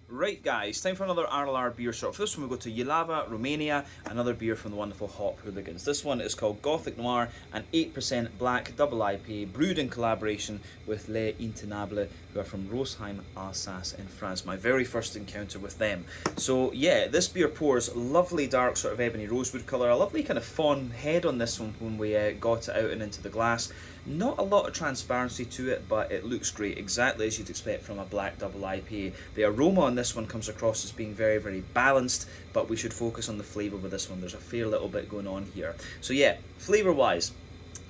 Right guys, time for another RLR beer shot. For this one we go to Jilava, Romania, another beer from the wonderful Hop Hooligans. This one is called Gothic Noir, an 8% Black Double IPA, brewed in collaboration with Les Intenables, who are from Rosheim, Alsace in France. My very first encounter with them. So yeah, this beer pours lovely dark sort of ebony rosewood colour, a lovely kind of fawn head on this one when we got it out and into the glass. Not a lot of transparency to it, but it looks great, exactly as you'd expect from a Black Double IPA. The aroma on this one comes across as being very, very balanced, but we should focus on the flavour with this one. There's a fair little bit going on here. So yeah, flavour-wise,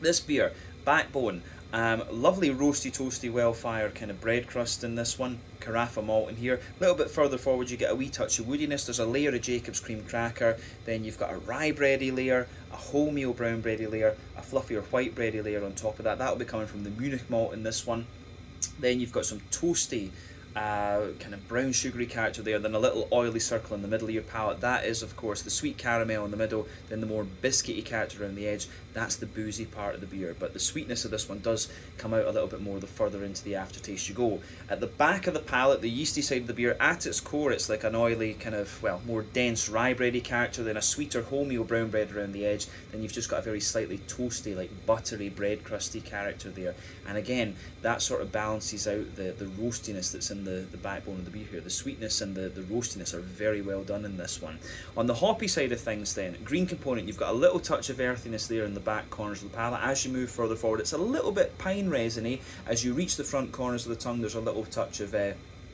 this beer, backbone, lovely roasty, toasty, well-fired kind of bread crust in this one. Carafa malt in here. A little bit further forward you get a wee touch of woodiness. There's a layer of Jacob's cream cracker. Then you've got a rye bready layer, a wholemeal brown bready layer, a fluffier white bready layer on top of that. That'll be coming from the Munich malt in this one. Then you've got some toasty kind of brown sugary character there, then a little oily circle in the middle of your palate. That is of course the sweet caramel in the middle, then the more biscuity character around the edge. That's the boozy part of the beer, but the sweetness of this one does come out a little bit more the further into the aftertaste you go. At the back of the palate, the yeasty side of the beer, at its core it's like an oily kind of, well, more dense rye bready character, then a sweeter wholemeal brown bread around the edge, then you've just got a very slightly toasty, like buttery bread crusty character there. And again, that sort of balances out the roastiness that's in the backbone of the beer here. The sweetness and the roastiness are very well done in this one. On the hoppy side of things then, green component, you've got a little touch of earthiness there in the back corners of the palate. As you move further forward, it's a little bit pine resiny. As you reach the front corners of the tongue, there's a little touch of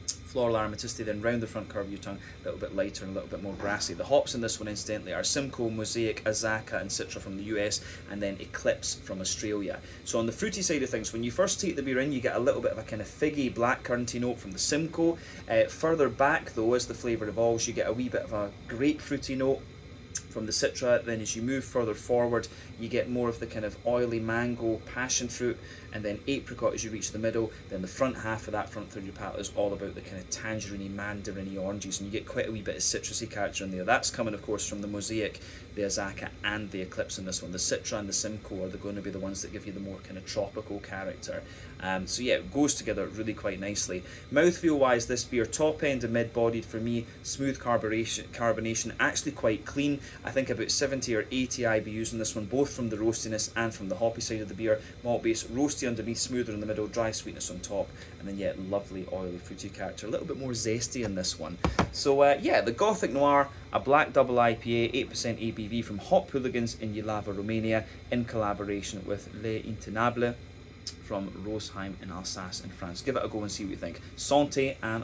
floral aromaticity, then round the front curve of your tongue, a little bit lighter and a little bit more grassy. The hops in this one, incidentally, are Simcoe, Mosaic, Azacca and Citra from the US, and then Eclipse from Australia. So on the fruity side of things, when you first take the beer in, you get a little bit of a kind of figgy, blackcurranty note from the Simcoe. Further back though, as the flavour evolves, you get a wee bit of a grapefruity note from the Citra. Then as you move further forward, you get more of the kind of oily mango, passion fruit, and then apricot as you reach the middle. Then the front half of that front third of your palate is all about the kind of tangerine-y, mandarin-y oranges, and you get quite a wee bit of citrusy character in there. That's coming of course from the Mosaic, the Azacca and the Eclipse in this one. The Citra and the Simcoe are going to be the ones that give you the more kind of tropical character. So yeah, it goes together really quite nicely. Mouthfeel wise, this beer, top end and mid-bodied for me, smooth carbonation, actually quite clean. I think about 70 or 80 IBUs in this one, both from the roastiness and from the hoppy side of the beer. Malt base, roasty underneath, smoother in the middle, dry sweetness on top, and then yeah, lovely oily fruity character. A little bit more zesty in this one. So yeah, the Gothic Noir, a Black Double IPA, 8% ABV from Hop Hooligans in Jilava, Romania, in collaboration with Les Intenables from Rosheim in Alsace in France. Give it a go and see what you think. Santé and